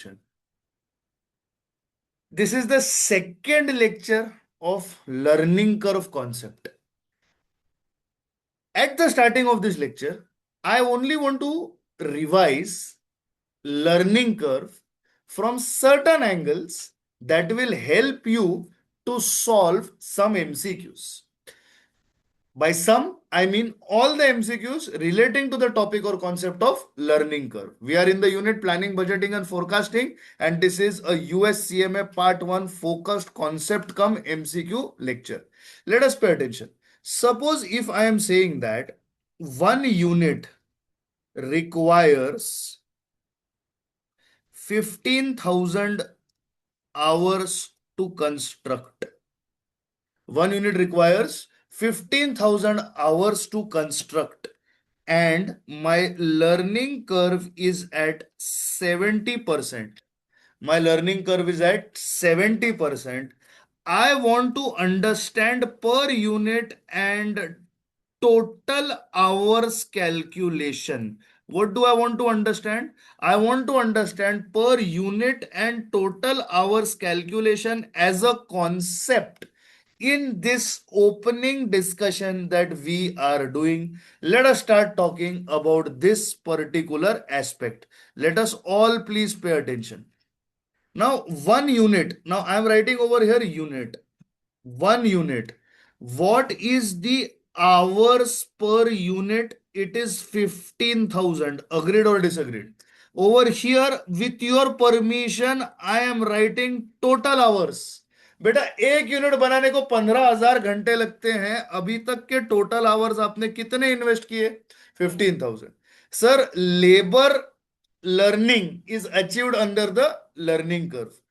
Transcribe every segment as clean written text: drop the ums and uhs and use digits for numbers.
attention. This is the second lecture of learning curve concept. At the starting of this lecture, I only want to revise learning curve from certain angles that will help you to solve some MCQs. By some, I mean all the MCQs relating to the topic or concept of learning curve. We are in the unit planning, budgeting and forecasting, and this is a USCMA part 1 focused concept come MCQ lecture. Let us pay attention. Suppose if I am saying that one unit requires 15,000 hours to construct. One unit requires 15,000 hours to construct, and my learning curve is at 70%. My learning curve is at 70%. I want to understand per unit and total hours calculation. What do I want to understand? I want to understand per unit and total hours calculation as a concept in this opening discussion that we are doing. Let us start talking about this particular aspect. Let us all please pay attention. Now, one unit. Now, I am writing over here unit. One unit. What is the hours per unit? It is 15,000. Agreed or disagreed? Over here, with your permission, I am writing total hours. बेटा एक unit बनाने को 15,000 घंटे लगते हैं. अभी तक के टोटल आवर्स आपने कितने इन्वेस्ट किए? 15,000. Sir, labour learning is achieved under the learning curve.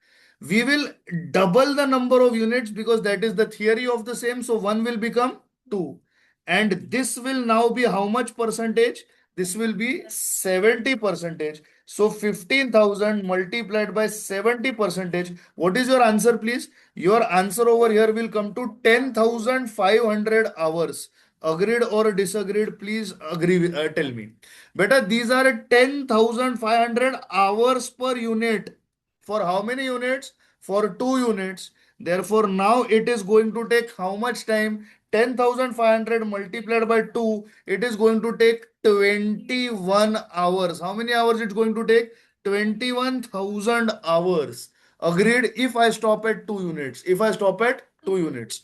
We will double the number of units because that is the theory of the same. So 1 will become 2. And this will now be how much percentage? This will be 70 percentage. So 15,000 multiplied by 70 percentage. What is your answer, please? Your answer over here will come to 10,500 hours. Agreed or disagreed? Please agree with, tell me. Beta, these are 10,500 hours per unit. For how many units? For 2 units. Therefore, now it is going to take how much time? 10,500 multiplied by 2, it is going to take 21 hours. How many hours it's going to take? 21,000 hours. Agreed? If I stop at 2 units. If I stop at 2 units.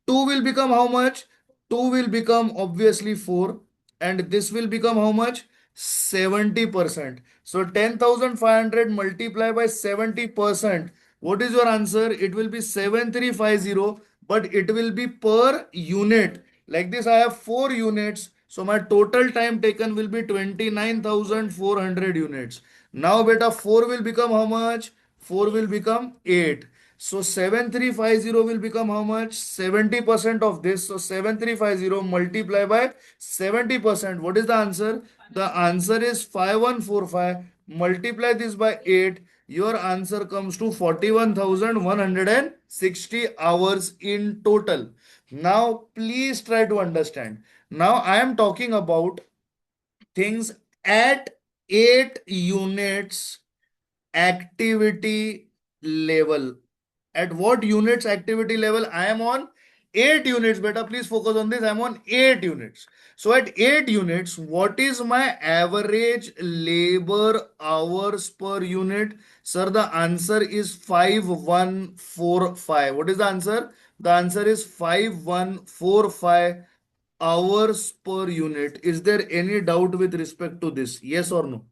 2 will become how much? 2 will become obviously 4. And this will become how much? 70%. So 10,500 multiplied by 70%. What is your answer? It will be 7350, but it will be per unit. Like this, I have 4 units. So my total time taken will be 29,400 units. Now, beta, 4 will become how much? 4 will become 8. So 7350 will become how much? 70% of this. So 7350 multiply by 70%. What is the answer? The answer is 5145. Multiply this by 8. Your answer comes to 41,160 hours in total. Now, please try to understand. Now, I am talking about things at 8 units activity level. At what units activity level? I am on 8 units. Beta, please focus on this. I am on 8 units. So at 8 units, what is my average labor hours per unit? Sir, the answer is 5145. What is the answer? The answer is 5145 hours per unit. Is there any doubt with respect to this? Yes or no?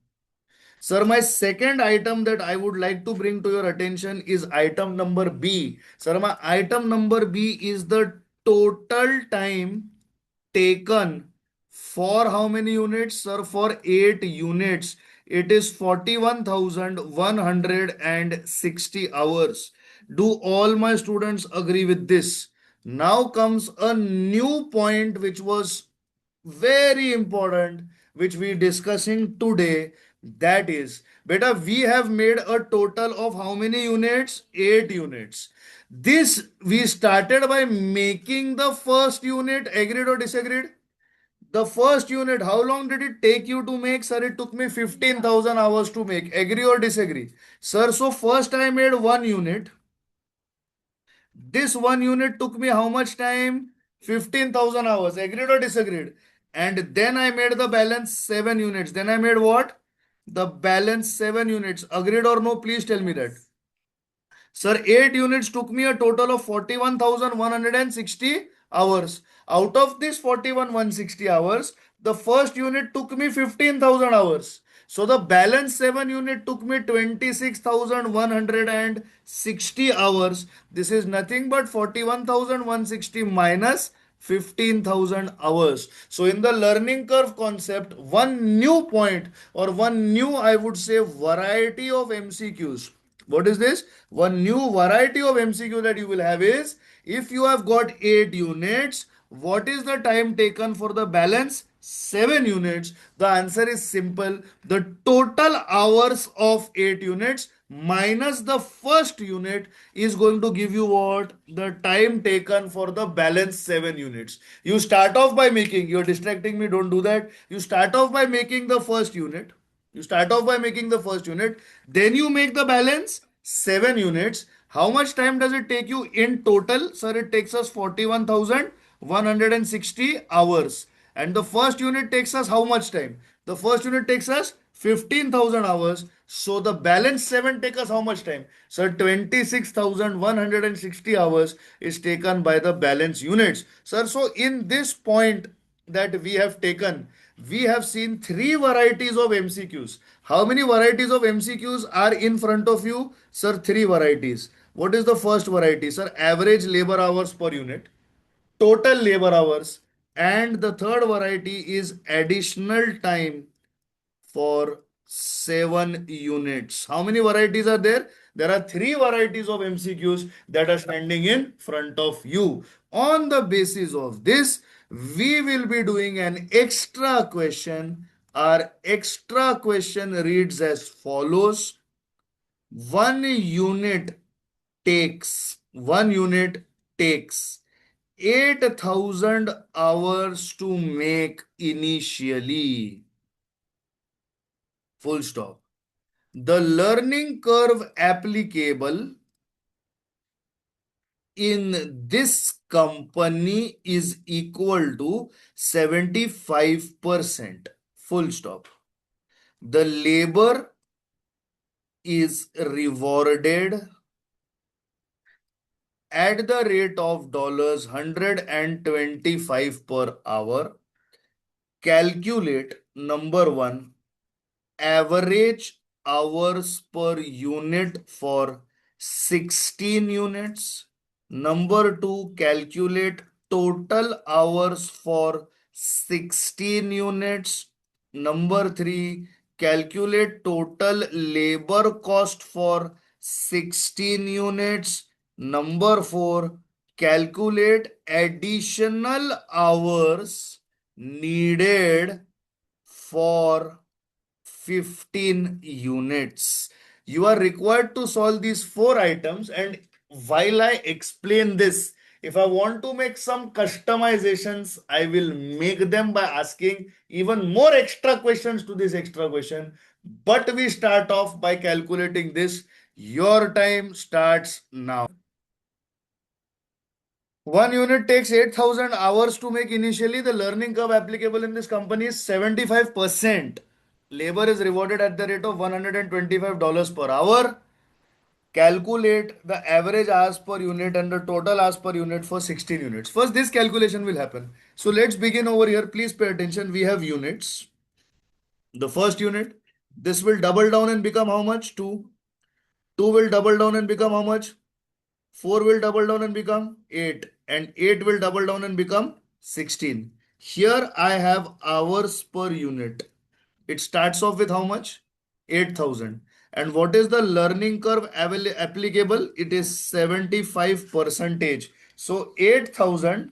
Sir, my second item that I would like to bring to your attention is item number B. Sir, my item number B is the total time taken for how many units? Sir, for 8 units. It is 41,160 hours. Do all my students agree with this? Now comes a new point which was very important, which we discussing today. That is, beta, we have made a total of how many units? 8 units. This we started by making the first unit. Agreed or disagreed? The first unit, how long did it take you to make? Sir, it took me 15,000 hours to make. Agree or disagree? Sir, so first I made one unit. This one unit took me how much time? 15,000 hours. Agreed or disagreed? And then I made the balance 7 units. Then I made what? The balance 7 units. Agreed or no? Please tell me that. Sir, 8 units took me a total of 41,160 hours. Out of this 41,160 hours, the first unit took me 15,000 hours. So the balance 7 unit took me 26,160 hours. This is nothing but 41,160 minus 15,000 hours. So in the learning curve concept, one new point or one new, I would say, variety of MCQs. What is this? One new variety of MCQ that you will have is, if you have got 8 units, what is the time taken for the balance 7 units? The answer is simple. The total hours of 8 units minus the first unit is going to give you what? The time taken for the balance 7 units. You start off by making, you're distracting me, don't do that. You start off by making the first unit. You start off by making the first unit, then you make the balance 7 units. How much time does it take you in total? Sir, it takes us 41,160 hours. And the first unit takes us how much time? The first unit takes us 15,000 hours. So the balance 7 take us how much time? Sir, 26,160 hours is taken by the balance units. Sir, so in this point that we have taken, we have seen 3 varieties of MCQs. How many varieties of MCQs are in front of you? Sir, 3 varieties. What is the first variety? Sir, average labor hours per unit, total labor hours, and the third variety is additional time for 7 units. How many varieties are there? There are 3 varieties of MCQs that are standing in front of you. On the basis of this, we will be doing an extra question. Our extra question reads as follows. One unit takes 8,000 hours to make initially. Full stop. The learning curve applicable in this company is equal to 75%. Full stop. The labor is rewarded at the rate of $125 per hour. Calculate number 1, average hours per unit for 16 units. Number 2, calculate total hours for 16 units. Number 3, calculate total labor cost for 16 units. Number 4, calculate additional hours needed for 15 units. You are required to solve these 4 items, and while I explain this, if I want to make some customizations, I will make them by asking even more extra questions to this extra question. But we start off by calculating this. Your time starts now. One unit takes 8,000 hours to make initially. The learning curve applicable in this company is 75%. Labor is rewarded at the rate of $125 per hour. Calculate the average hours per unit and the total hours per unit for 16 units. First, this calculation will happen. So let's begin over here. Please pay attention. We have units. The first unit, this will double down and become how much? 2. 2 will double down and become how much? 4 will double down and become 8. And 8 will double down and become 16. Here I have hours per unit. It starts off with how much? 8,000. And what is the learning curve applicable? It is 75 percentage. So 8,000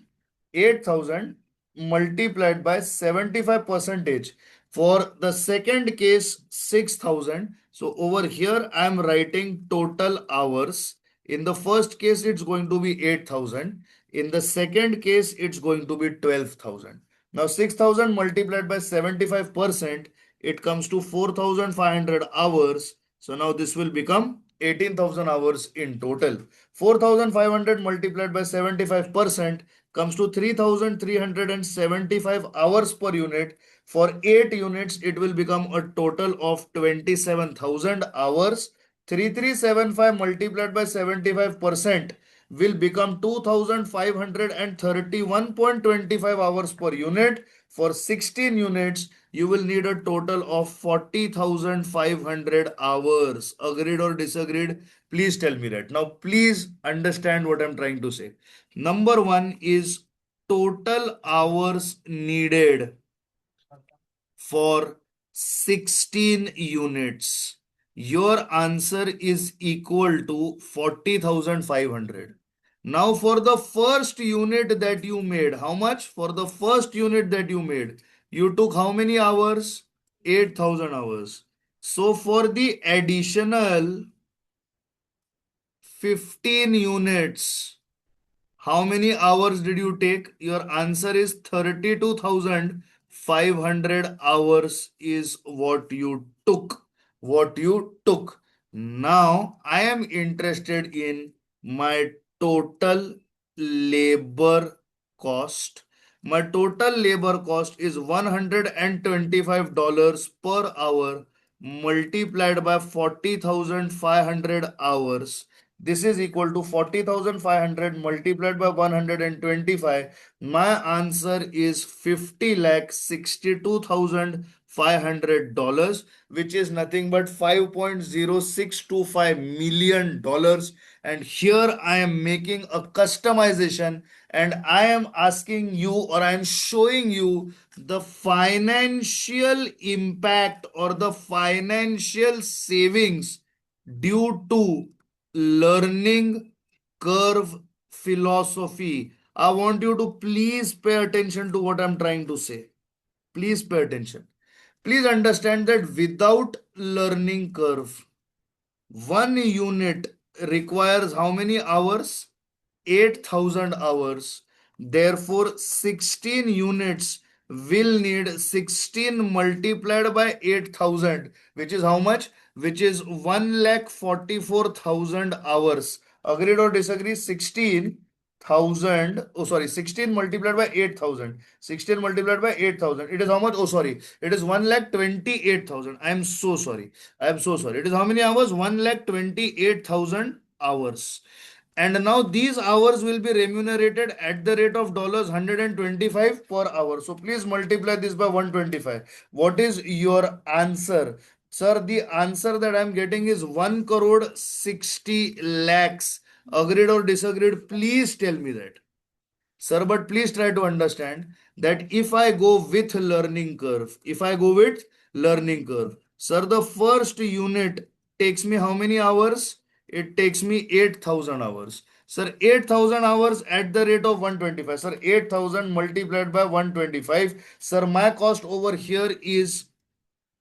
multiplied by 75 percentage. For the second case, 6,000. So over here, I am writing total hours. In the first case, it's going to be 8,000. In the second case, it's going to be 12,000. Now 6,000 multiplied by 75%, it comes to 4,500 hours. So now this will become 18,000 hours in total. 4,500 multiplied by 75% comes to 3,375 hours per unit. For 8 units, it will become a total of 27,000 hours. 3,375 multiplied by 75% will become 2531.25 hours per unit. For 16 units, you will need a total of 40,500 hours. Agreed or disagreed? Please tell me that. Now, please understand what I'm trying to say. Number one is total hours needed for 16 units. Your answer is equal to 40,500. Now, for the first unit that you made, how much? For the first unit that you made, you took how many hours? 8,000 hours. So, for the additional 15 units, how many hours did you take? Your answer is 32,500 hours is what you took. What you took. Now I am interested in my total labor cost. My total labor cost is $125 per hour multiplied by 40,500 hours. This is equal to 40,500 multiplied by 125. My answer is 50,62,500, which is nothing but $5.0625 million. And here I am making a customization and I am asking you, or I am showing you the financial impact or the financial savings due to learning curve philosophy. I want you to please pay attention to what I'm trying to say. Please pay attention. Please understand that without learning curve, one unit requires how many hours? 8,000 hours. Therefore, 16 units will need 16 multiplied by 8,000, which is how much? Which is 1,44,000 hours. Agreed or disagree? 16,000. Oh, sorry. 16 multiplied by 8,000. 16 multiplied by 8,000. It is how much? Oh, sorry. It is 1,28,000. I am so sorry. I am so sorry. It is how many hours? 1,28,000 hours. And now these hours will be remunerated at the rate of $125 per hour. So please multiply this by 125. What is your answer? Sir, the answer that I'm getting is 1 crore 60 lakhs. Agreed or disagreed? Please tell me that. Sir, but please try to understand that if I go with learning curve, sir, the first unit takes me how many hours? It takes me 8,000 hours. Sir, 8,000 hours at the rate of 125. Sir, 8,000 multiplied by 125. Sir, my cost over here is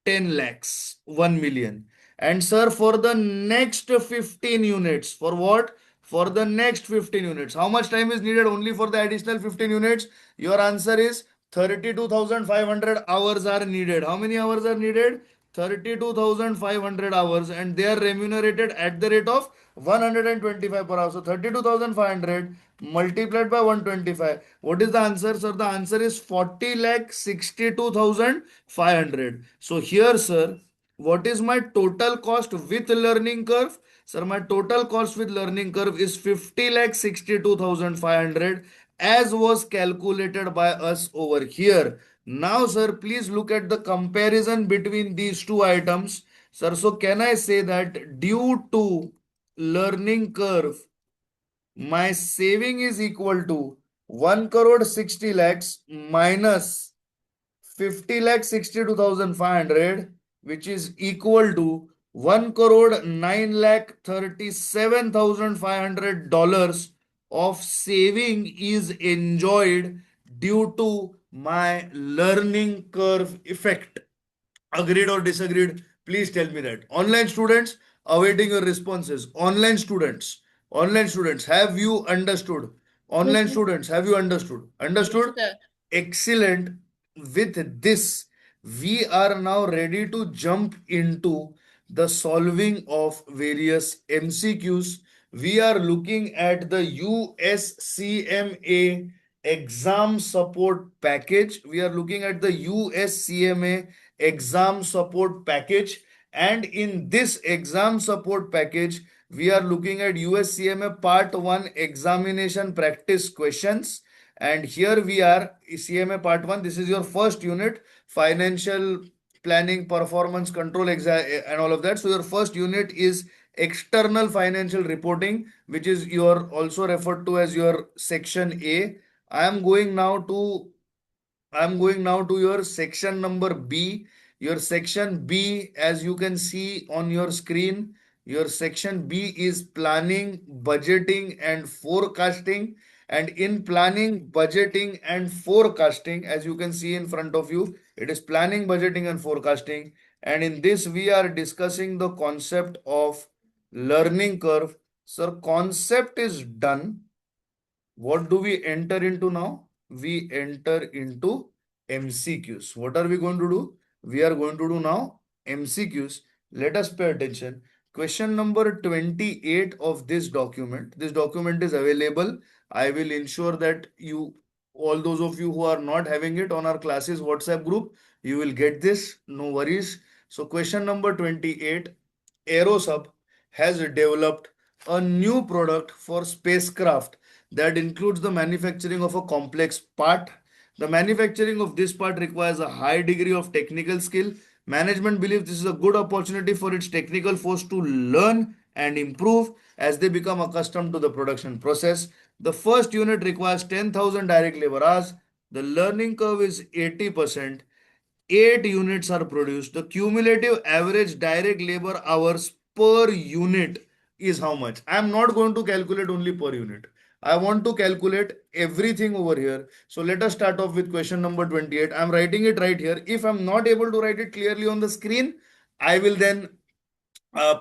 10 lakhs, 1 million. And sir, for the next 15 units, for what? For the next 15 units. How much time is needed only for the additional 15 units? Your answer is 32,500 hours are needed. How many hours are needed? 32,500 hours, and they are remunerated at the rate of 125 per hour. So 32,500 multiplied by 125. What is the answer, sir? The answer is 40 lakh 62,500. So here, sir, what is my total cost with learning curve? Sir, my total cost with learning curve is 50 lakh 62,500 as was calculated by us over here. Now, sir, please look at the comparison between these two items. Sir, so can I say that due to learning curve, my saving is equal to 1 crore 60 lakhs minus 50 lakh 62,500, which is equal to 1 crore 9 lakh 37,500 dollars of saving is enjoyed due to my learning curve effect. Agreed or disagreed? Please tell me that. Online students, awaiting your responses. Online students, have you understood? Yes, Online sir. students, have you understood? Yes, Understood? sir. Excellent. With this, we are now ready to jump into the solving of various MCQs. We are looking at the USCMA exam support package. We are looking at the USCMA exam support package. And in this exam support package, we are looking at USCMA Part 1 examination practice questions. And here we are, CMA Part 1. This is your first unit, financial planning, performance control exam, and all of that. So your first unit is external financial reporting, which is your also referred to as your section A. I am going now to I'm going now to your section number B. Your section B, as you can see on your screen, your section B is planning, budgeting, and forecasting. And in planning, budgeting, and forecasting, as you can see in front of you, it is planning, budgeting, and forecasting. And in this, we are discussing the concept of learning curve. Sir, concept is done. What do we enter into now? We enter into MCQs. What are we going to do? We are going to do now MCQs. Let us pay attention. Question number 28 of this document. This document is available. I will ensure that all those of you who are not having it on our classes WhatsApp group, you will get this. No worries. So question number 28, Aerosub has developed a new product for spacecraft that includes the manufacturing of a complex part. The manufacturing of this part requires a high degree of technical skill. Management believes this is a good opportunity for its technical force to learn and improve as they become accustomed to the production process. The first unit requires 10,000 direct labor hours. The learning curve is 80%. 8 units are produced. The cumulative average direct labor hours per unit is how much? I am not going to calculate only per unit. I want to calculate everything over here. So let us start off with question number 28. I am writing it right here. If I am not able to write it clearly on the screen, I will then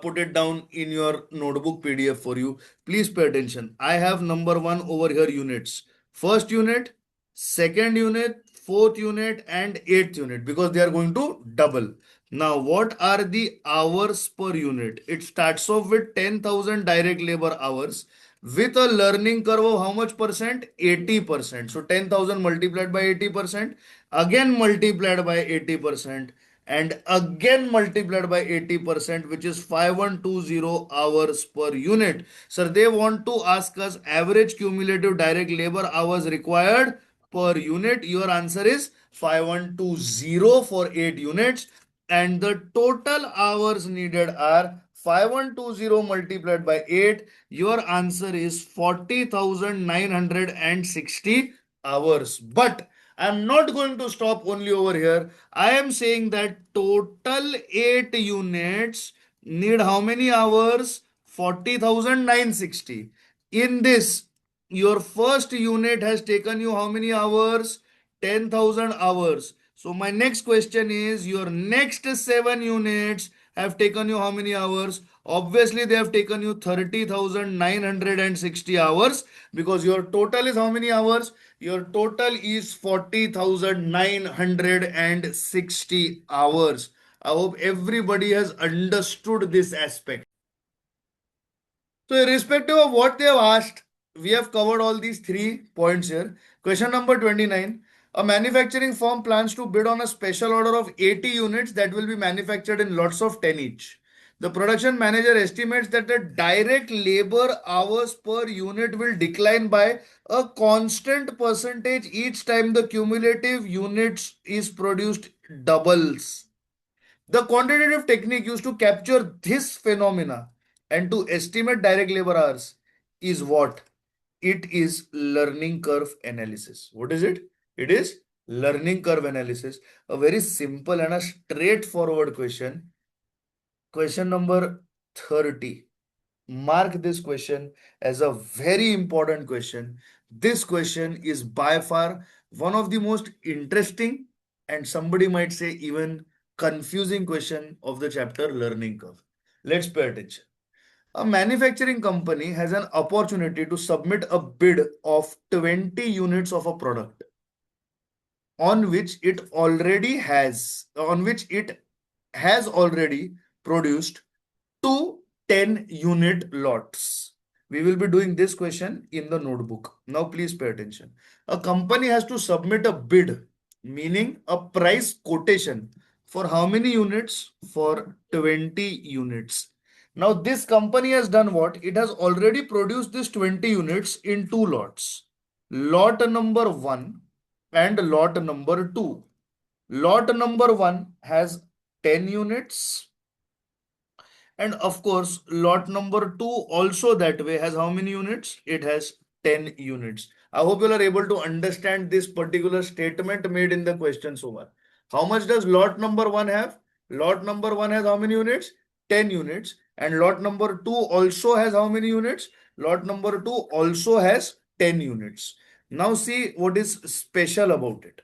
put it down in your notebook PDF for you. Please pay attention. I have number one over here units. First unit, second unit, fourth unit, and eighth unit because they are going to double. Now, what are the hours per unit? It starts off with 10,000 direct labor hours with a learning curve of how much percent? 80%. So 10,000 multiplied by 80%, again multiplied by 80%, and again multiplied by 80%, which is 5120 hours per unit. Sir, they want to ask us average cumulative direct labor hours required per unit. Your answer is 5120 for 8 units, and the total hours needed are 5120 multiplied by 8. Your answer is 40,960 hours. But I'm not going to stop only over here. I am saying that total 8 units need how many hours? 40,960. In this, your first unit has taken you how many hours? 10,000 hours. So my next question is, your next 7 units have taken you how many hours? Obviously, they have taken you 30,960 hours because your total is how many hours? Your total is 40,960 hours. I hope everybody has understood this aspect. So, irrespective of what they have asked, we have covered all these 3 points here. Question number 29. A manufacturing firm plans to bid on a special order of 80 units that will be manufactured in lots of 10 each. The production manager estimates that the direct labor hours per unit will decline by a constant percentage each time the cumulative units is produced doubles. The quantitative technique used to capture this phenomena and to estimate direct labor hours is what? It is learning curve analysis. What is it? It is learning curve analysis. A very simple and a straightforward question. Question number 30. Mark this question as a very important question. This question is by far one of the most interesting and somebody might say even confusing question of the chapter learning curve. Let's pay attention. A manufacturing company has an opportunity to submit a bid of 20 units of a product. on which it already has, on which it has already produced two 10-unit lots. We will be doing this question in the notebook. Now, please pay attention. A company has to submit a bid, meaning a price quotation, for how many units? For 20 units. Now, this company has done what? It has already produced this 20 units in two lots. Lot number 1 and lot number 2. Lot number 1 has 10 units, and of course, lot number 2 also that way has how many units? It has 10 units. I hope you are able to understand this particular statement made in the question so far. How much does lot number 1 have? Lot number 1 has how many units? 10 units. And lot number 2 also has how many units? Lot number 2 also has 10 units. Now see what is special about it.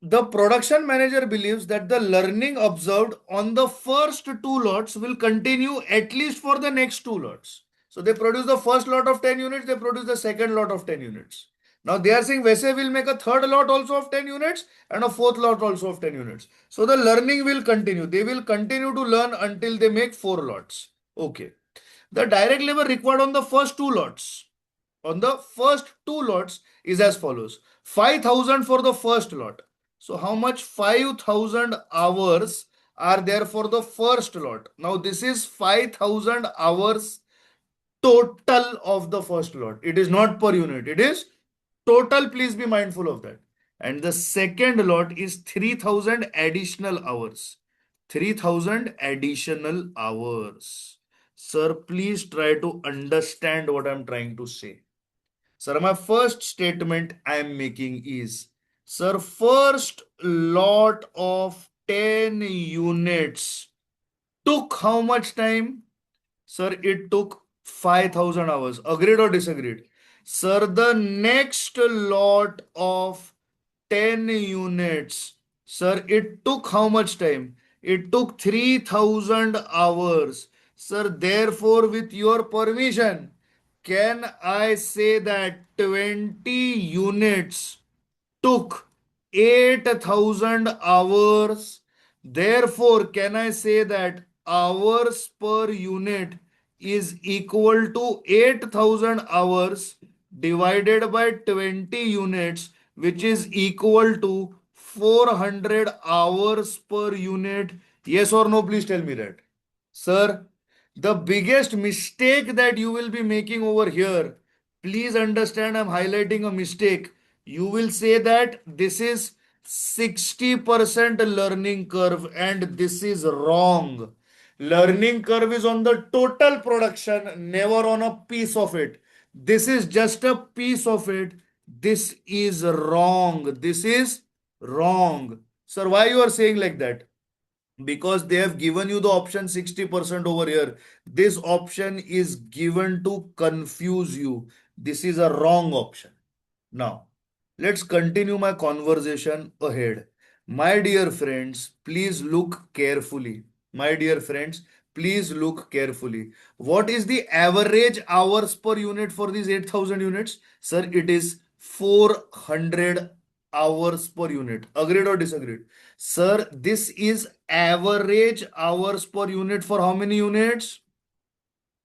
The production manager believes that the learning observed on the first two lots will continue at least for the next two lots. So they produce the first lot of 10 units, they produce the second lot of 10 units. Now they are saying Vese will make a third lot also of 10 units and a fourth lot also of 10 units. So the learning will continue. They will continue to learn until they make four lots. Okay. The direct labor required on the first two lots, on the first two lots, is as follows: 5,000 for the first lot. So how much? 5,000 hours are there for the first lot. Now this is 5,000 hours total of the first lot. It is not per unit, it is total. Please be mindful of that. And the second lot is 3,000 additional hours. 3,000 additional hours. Sir, please try to understand what I'm trying to say. Sir, my first statement I am making is, sir, first lot of 10 units took how much time? Sir, it took 5,000 hours. Agreed or disagreed? Sir, the next lot of 10 units. Sir, it took how much time? It took 3,000 hours. Sir, therefore, with your permission, can I say that 20 units took 8,000 hours? Therefore, can I say that hours per unit is equal to 8,000 hours divided by 20 units, which is equal to 400 hours per unit? Yes or no? Please tell me that. Sir, the biggest mistake that you will be making over here, please understand, I'm highlighting a mistake. You will say that this is 60% learning curve, and this is wrong. Learning curve is on the total production, never on a piece of it. This is just a piece of it. This is wrong. This is wrong. Sir, why you are saying like that? Because they have given you the option 60% over here. This option is given to confuse you. This is a wrong option. Now, let's continue my conversation ahead. My dear friends, please look carefully. My dear friends, please look carefully. What is the average hours per unit for these 8,000 units? Sir, it is 400 hours per unit. Agreed or disagreed? Sir, this is average hours per unit for how many units?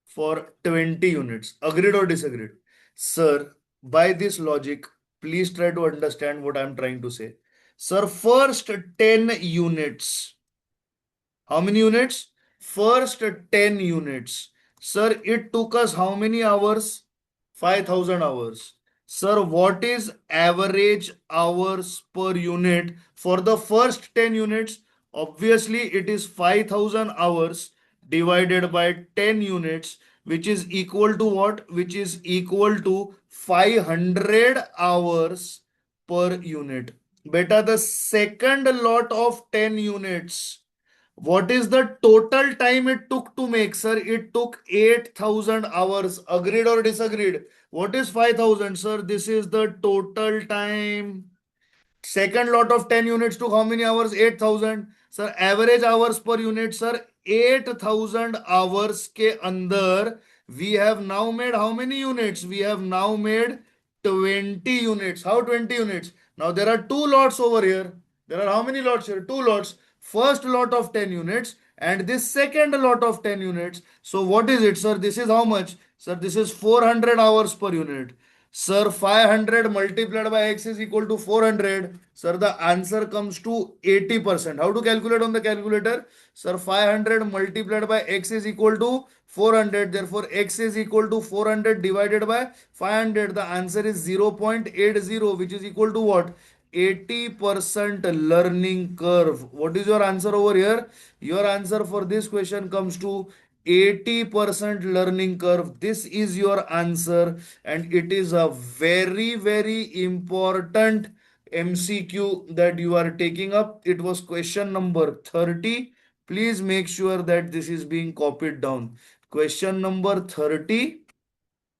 For 20 units. Agreed or disagreed? Sir, by this logic, please try to understand what I'm trying to say. Sir, first 10 units. How many units? First 10 units. Sir, it took us how many hours? 5,000 hours. Sir, what is average hours per unit for the first 10 units? Obviously, it is 5,000 hours divided by 10 units, which is equal to what? Which is equal to 500 hours per unit. Beta, the second lot of 10 units, what is the total time it took to make? Sir, it took 8,000 hours. Agreed or disagreed? What is 5,000? Sir, this is the total time. Second lot of 10 units took how many hours? 8,000. Sir, average hours per unit, sir, 8,000 hours के अंदर we have now made how many units? We have now made 20 units. How 20 units? Now there are two lots over here. There are how many lots here? Two lots. First lot of 10 units and this second lot of 10 units. So what is it, sir? This is how much? Sir, this is 400 hours per unit. Sir, 500 multiplied by x is equal to 400. Sir, the answer comes to 80%. How to calculate on the calculator? Sir, 500 multiplied by x is equal to 400. Therefore, x is equal to 400 divided by 500. The answer is 0.80, which is equal to what? 80% learning curve. What is your answer over here? Your answer for this question comes to 80% learning curve. This is your answer, and it is a very, very important MCQ that you are taking up. It was question number 30. Please make sure that this is being copied down. Question number 30.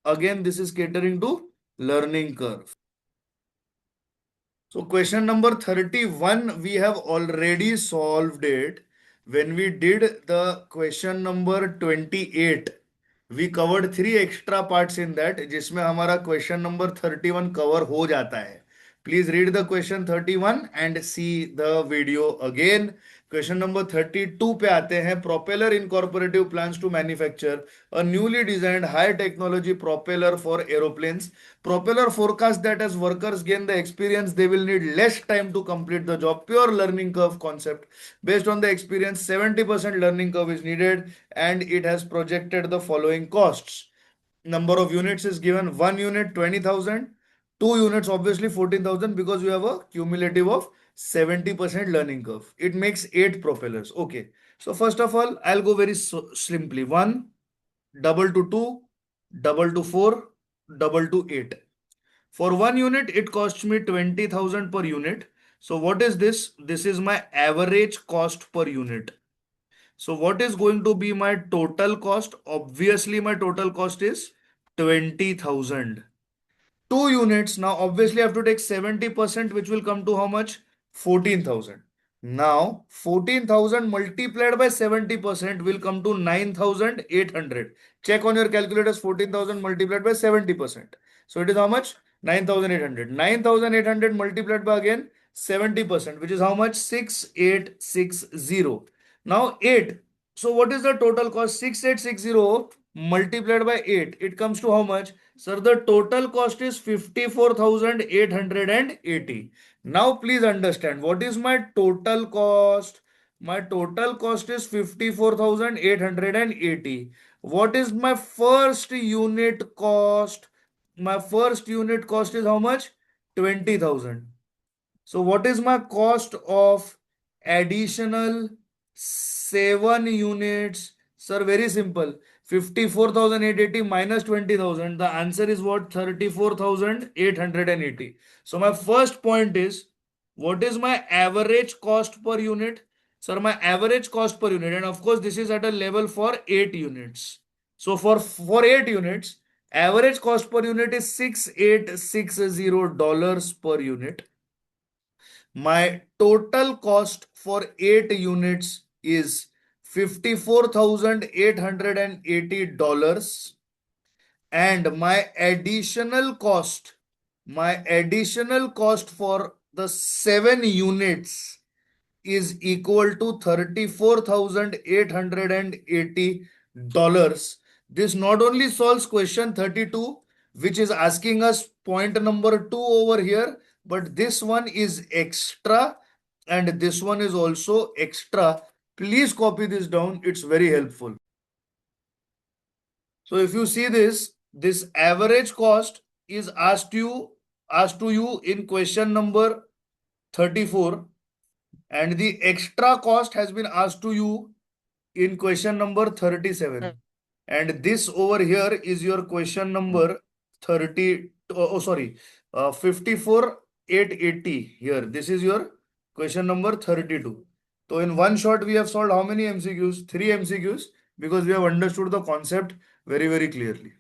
Again, this is catering to learning curve. So question number 31, we have already solved it. When we did the question number 28, we covered three extra parts in that, जिसमें हमारा question number 31 cover हो जाता है. Please read the question 31 and see the video again. Question number 32 पे आते हैं. Propeller Incorporative plans to manufacture a newly designed high technology propeller for aeroplanes. Propeller forecast that as workers gain the experience, they will need less time to complete the job. Pure learning curve concept. Based on the experience, 70% learning curve is needed, and it has projected the following costs. Number of units is given: one unit 20,000, two units obviously 14,000, because we have a cumulative of 70% learning curve. It makes eight propellers. Okay. So first of all, I'll go very simply. One, double to two, double to four, double to eight. For one unit, it costs me 20,000 per unit. So what is this? This is my average cost per unit. So what is going to be my total cost? Obviously, my total cost is 20,000. Two units. Now, obviously, I have to take 70%, which will come to how much? 14,000. Now, 14,000 multiplied by 70% will come to 9,800. Check on your calculators. 14,000 multiplied by 70%. So it is how much? 9,800. 9,800 multiplied by again 70%, which is how much? 6,860. Now 8. So what is the total cost? 6,860 multiplied by 8. It comes to how much? Sir, the total cost is 54,880. Now please understand, what is my total cost? My total cost is 54,880. What is my first unit cost? My first unit cost is how much? 20,000. So what is my cost of additional 7 units? Sir, very simple. 54,880 minus 20,000. The answer is what? 34,880. So my first point is, what is my average cost per unit? Sir, my average cost per unit, and of course this is at a level for 8 units. So for 8 units, average cost per unit is $6,860 per unit. My total cost for 8 units is $54,880, and my additional cost for the 7 units is equal to $34,880. This not only solves question 32, which is asking us point number 2 over here, but this one is extra and this one is also extra. Please copy this down. It's very helpful. So if you see this average cost is asked to you in question number 34, and the extra cost has been asked to you in question number 37. And this over here is your question number 30. Oh, sorry, 54,880 here. This is your question number 32. So in one shot, we have solved how many MCQs? 3 MCQs, because we have understood the concept very, very clearly.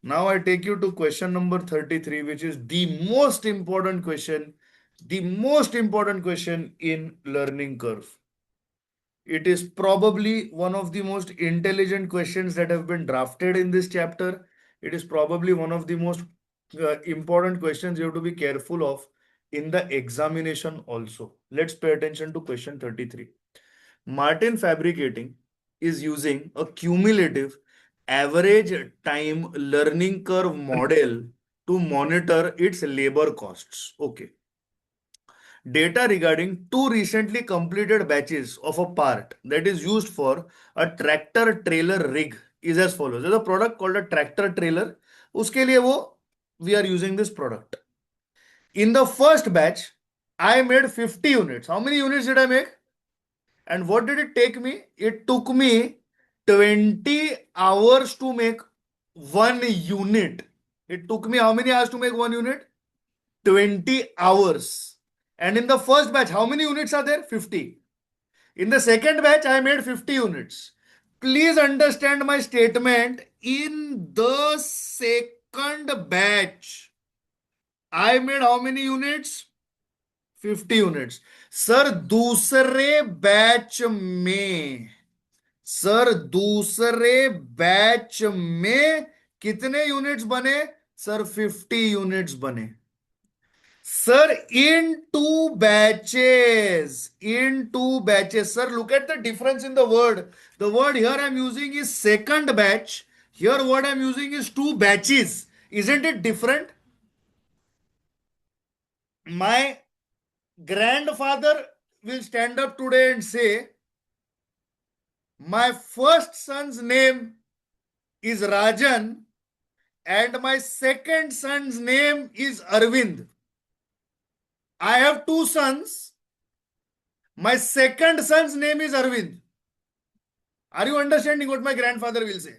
Now I take you to question number 33, which is the most important question. The most important question in learning curve. It is probably one of the most intelligent questions that have been drafted in this chapter. It is probably one of the most important questions you have to be careful of in the examination also. Let's pay attention to question 33. Martin Fabricating is using a cumulative average time learning curve model to monitor its labor costs. Okay. Data regarding two recently completed batches of a part that is used for a tractor trailer rig is as follows. There's a product called a tractor trailer. उसके लिए वो we are using this product. In the first batch, I made 50 units. How many units did I make? And what did it take me? It took me 20 hours to make one unit. It took me how many hours to make one unit? 20 hours. And in the first batch, how many units are there? 50. In the second batch, I made 50 units. Please understand my statement. In the second batch, I made how many units? 50 units sir दूसरे batch में sir दूसरे batch में कितने units बने sir 50 units बने sir in two batches sir look at the difference in the word here I'm using is second batch here what I'm using is two batches isn't it different my grandfather will stand up today and say, my first son's name is Rajan and my second son's name is Arvind. I have two sons. My second son's name is Arvind. Are you understanding what my grandfather will say?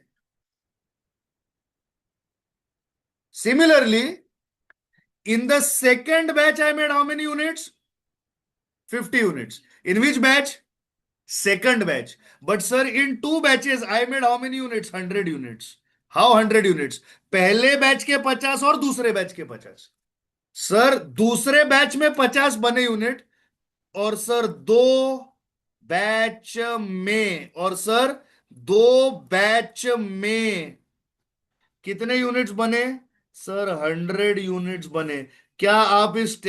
Similarly, in the second batch, I made how many units? 50 units. In which batch? Second batch. But sir, in two batches, I made how many units? 100 units. How 100 units? पहले batch के 50 और दूसरे batch के 50. Sir दूसरे batch में 50 बने unit और sir दो बैच में और सर दो बैच में कितने यूनिट्स बने सर 100 यूनिट्स बने क्या आप इस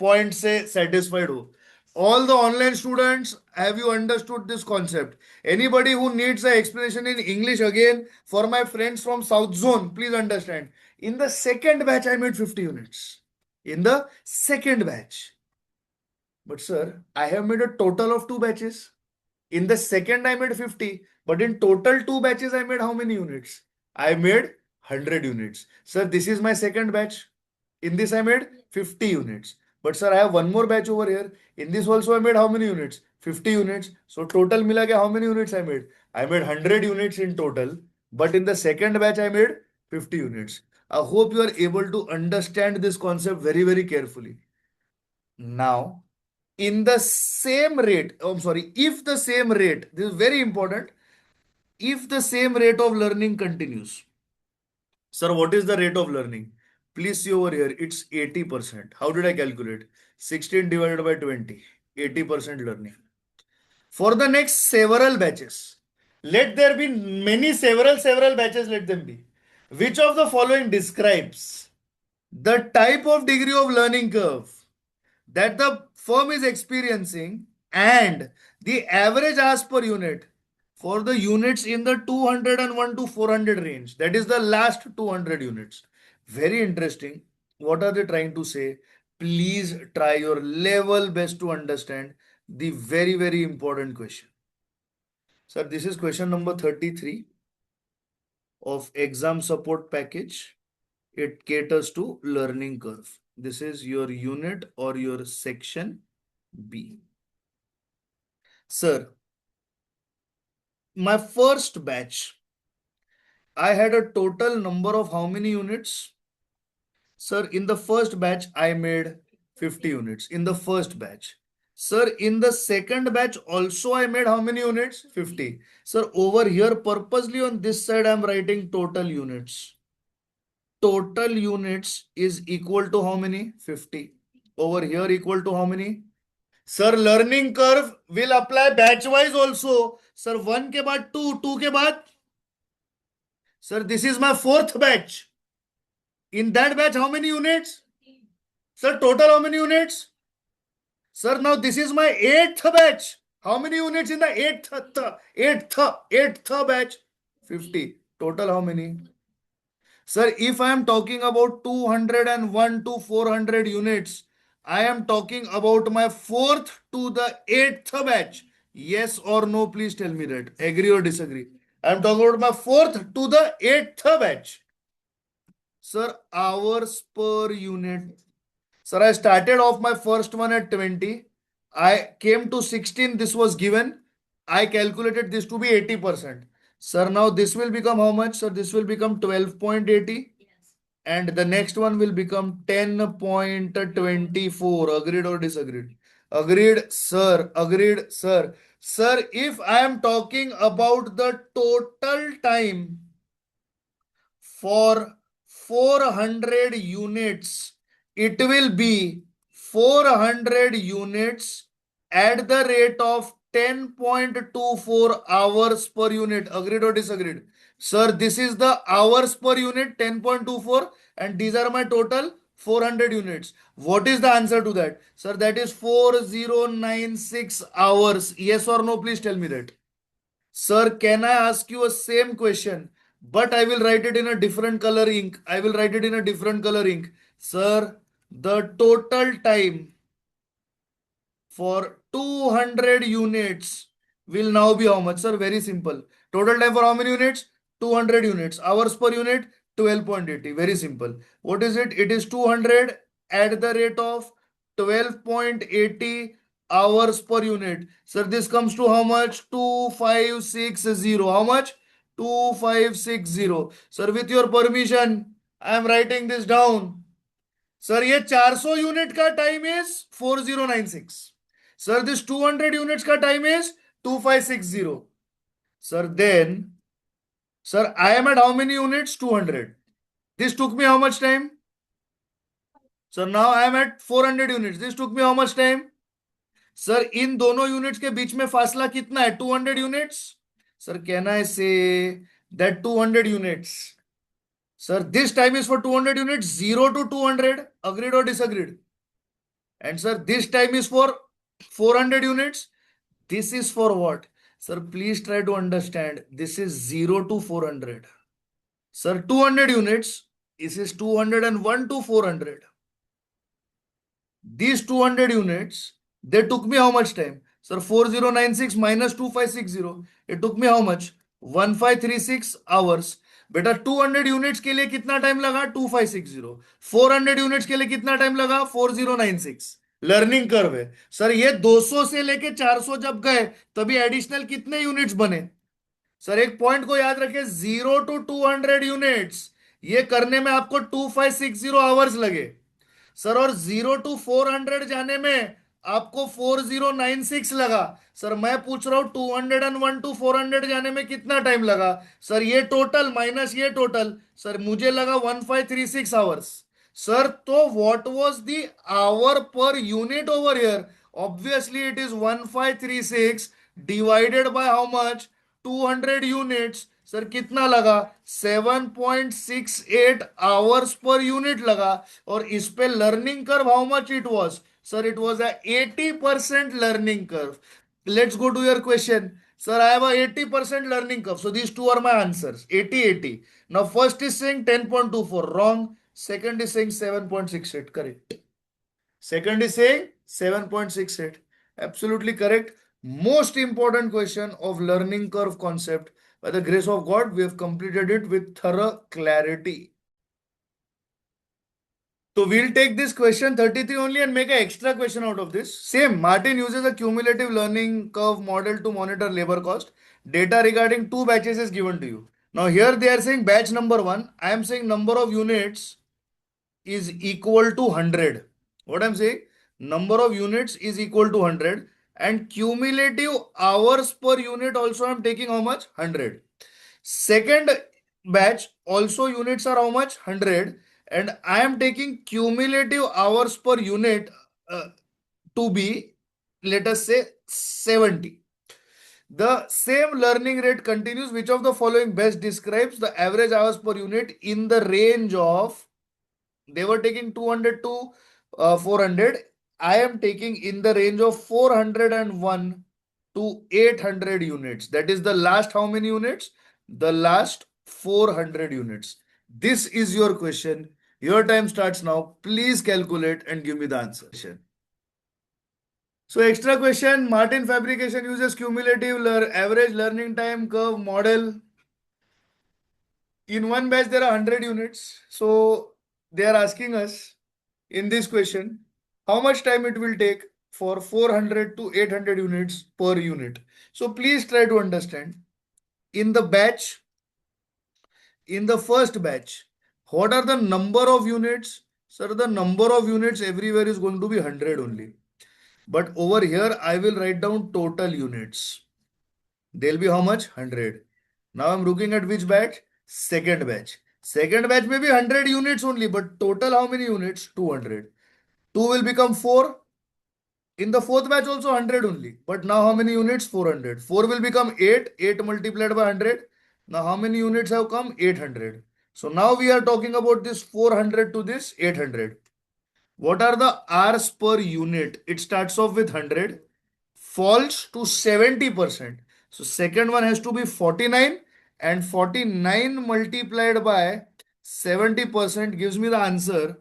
पॉइंट से सेटिस्फाइड हो all the online students have you understood this concept anybody who needs an explanation in English again for my friends from south zone please understand in the second batch I made 50 units in the second batch but sir I have made a total of two batches in the second, I made 50, but in total two batches, I made how many units? I made 100 units. Sir, this is my second batch. In this, I made 50 units. But sir, I have one more batch over here. In this also, I made how many units? 50 units. So total mila ke how many units I made? I made 100 units in total. But in the second batch, I made 50 units. I hope you are able to understand this concept very, very carefully. Now, in the same rate, oh, I'm sorry, if the same rate, this is very important, if the same rate of learning continues. Sir, what is the rate of learning? Please see over here, it's 80%. How did I calculate? 16 divided by 20, 80% learning. For the next several batches, let there be many, several batches, let them be. Which of the following describes the type of degree of learning curve that the firm is experiencing and the average hours per unit for the units in the 201 to 400 range. That is the last 200 units. Very interesting. What are they trying to say? Please try your level best to understand the very, very important question. Sir, this is question number 33 of exam support package. It caters to learning curve. This is your unit or your section B. Sir, my first batch, I had a total number of how many units? Sir, in the first batch, I made 50 units. In the first batch. Sir, in the second batch, also I made how many units? 50. Sir, over here, purposely on this side, I'm writing total units. Total units is equal to how many? 50. Over here, equal to how many? Sir, learning curve will apply batch wise also. Sir, 1 के बाद 2, 2 के बाद. Sir, this is my fourth batch. In that batch, how many units? Sir, total how many units? Sir, now this is my eighth batch. How many units in the eighth batch? 50. Total how many? Sir, if I am talking about 201 to 400 units, I am talking about my fourth to the eighth batch. Yes or no, please tell me that. Agree or disagree? I am talking about my fourth to the eighth batch. Sir, hours per unit. Sir, I started off my first one at 20. I came to 16. This was given. I calculated this to be 80%. Sir, now this will become how much? Sir, this will become 12.80. And the next one will become 10.24. Agreed or disagreed? Agreed, sir. Agreed, sir. Sir, if I am talking about the total time for 400 units, it will be 400 units at the rate of 10.24 hours per unit. Agreed or disagreed? Sir, this is the hours per unit 10.24, and these are my total 400 units. What is the answer to that? Sir, that is 4096 hours. Yes or no? Please tell me that. Sir, can I ask you a same question? But I will write it in a different color ink. I will write it in a different color ink. Sir, the total time for 200 units will now be how much? Sir, very simple. Total time for how many units? 200 units. Hours per unit? 12.80. Very simple. What is it? It is 200 at the rate of 12.80 hours per unit. Sir, this comes to how much? 2560. How much? 2560. Sir, with your permission, I am writing this down. Sir ये 400 unit का time is 4096. Sir this 200 units का time is 2560. Sir then sir I am at how many units 200. This took me how much time? Sir now I am at 400 units. This took me how much time? Sir इन दोनों units के बीच में फासला कितना है? 200 units. Sir can I say that 200 units? Sir, this time is for 200 units, 0 to 200. Agreed or disagreed? And sir, this time is for 400 units. This is for what? Sir, please try to understand. This is 0 to 400. Sir, 200 units. This is 201 to 400. These 200 units, they took me how much time? Sir, 4096 minus 2560. It took me how much? 1536 hours. बेटा 200 units के लिए कितना time लगा? 2560. 400 units के लिए कितना time लगा? 4096. Learning curve है सर. ये 200 से लेके 400 जब गए तभी एडिशनल कितने यूनिट्स बने? सर एक पॉइंट को याद रखें, 0 to 200 यूनिट्स ये करने में आपको 2560 आवर्स लगे सर. और 0 to 400 जाने में आपको 4096 लगा सर. मैं पूछ रहा हूं 201 to 400 जाने में कितना टाइम लगा? सर ये टोटल माइनस ये टोटल. सर मुझे लगा 1536 आवर्स. सर तो what was the hour per unit over here? Obviously it is 1536 divided by how much? 200 units. Sir कितना लगा? 7.68 आवर्स पर यूनिट लगा. और इस पे learning curve how much it was? Sir it was a 80% learning curve. Let's go to your question. Sir, I have a 80% learning curve. So these two are my answers. 80, 80. Now first is saying 10.24. Wrong. Second is saying 7.68. Correct. Second is saying 7.68. Absolutely correct. Most important question of learning curve concept. By the grace of God, we have completed it with thorough clarity. So we'll take this question 33 only and make an extra question out of this. Same, Martin uses a cumulative learning curve model to monitor labor cost. Data regarding two batches is given to you. Now here they are saying batch number 1. I am saying number of units is equal to 100. What I'm saying? Number of units is equal to 100. And cumulative hours per unit also I'm taking how much? 100. Second batch also units are how much? 100. And I am taking cumulative hours per unit to be, let us say, 70. The same learning rate continues. Which of the following best describes the average hours per unit in the range of They were taking 200 to 400. I am taking in the range of 401 to 800 units. That is the last how many units? The last 400 units. This is your question. Your time starts now. Please calculate and give me the answer. So extra question, Martin fabrication uses cumulative average learning time curve model. In one batch there are 100 units. So they are asking us in this question how much time it will take for 400 to 800 units per unit. So please try to understand in the batch, in the first batch, what are the number of units? Sir, the number of units everywhere is going to be 100 only. But over here, I will write down total units. They'll be how much? 100. Now I'm looking at which batch? Second batch. Second batch may be 100 units only, but total how many units? 200. 2 will become 4. In the fourth batch also 100 only. But now how many units? 400. 4 will become 8. 8 multiplied by 100. Now how many units have come? 800. So now we are talking about this 400 to this 800. What are the hours per unit? It starts off with 100, falls to 70%. So second one has to be 49 and 49 multiplied by 70% gives me the answer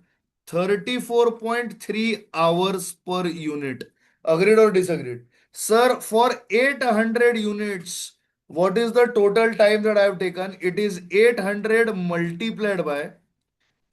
34.3 hours per unit. Agreed or disagreed? Sir, for 800 units, what is the total time that I have taken? It is 800 multiplied by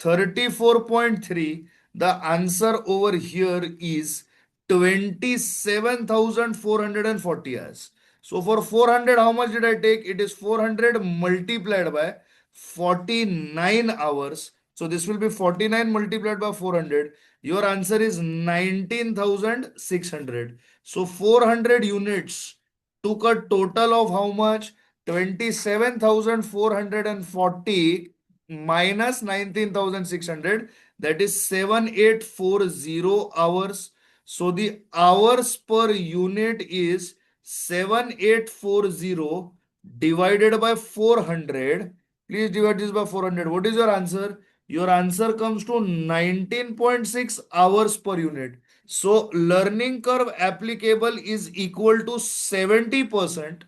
34.3. The answer over here is 27,440 hours. So for 400, how much did I take? It is 400 multiplied by 49 hours. So this will be 49 multiplied by 400. Your answer is 19,600. So 400 units took a total of how much? 27,440 minus 19,600, that is 7840 hours. So the hours per unit is 7840 divided by 400. Please divide this by 400. What is your answer? Your answer comes to 19.6 hours per unit. So learning curve applicable is equal to 70%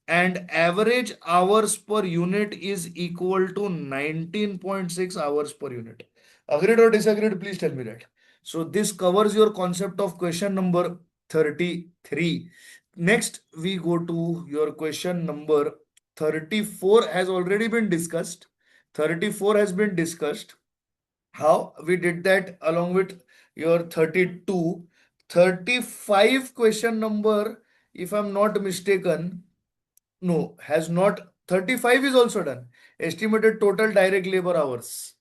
and average hours per unit is equal to 19.6 hours per unit. Agreed or disagreed? Please tell me that. So this covers your concept of question number 33. Next, we go to your question number 34 has already been discussed. 34 has been discussed. How we did that along with your 32. 35 question number, if I'm not mistaken, no, has not. 35 is also done. Estimated total direct labor hours.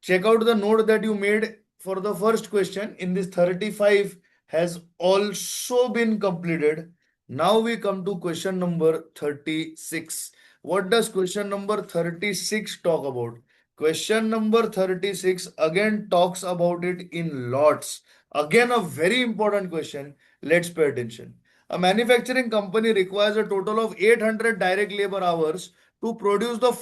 Check out the note that you made for the first question. In this 35 has also been completed. Now we come to question number 36. What does question number 36 talk about? Question number 36 again talks about it in lots. Again, a very important question. Let's pay attention. A manufacturing company requires a total of 800 direct labor hours to produce the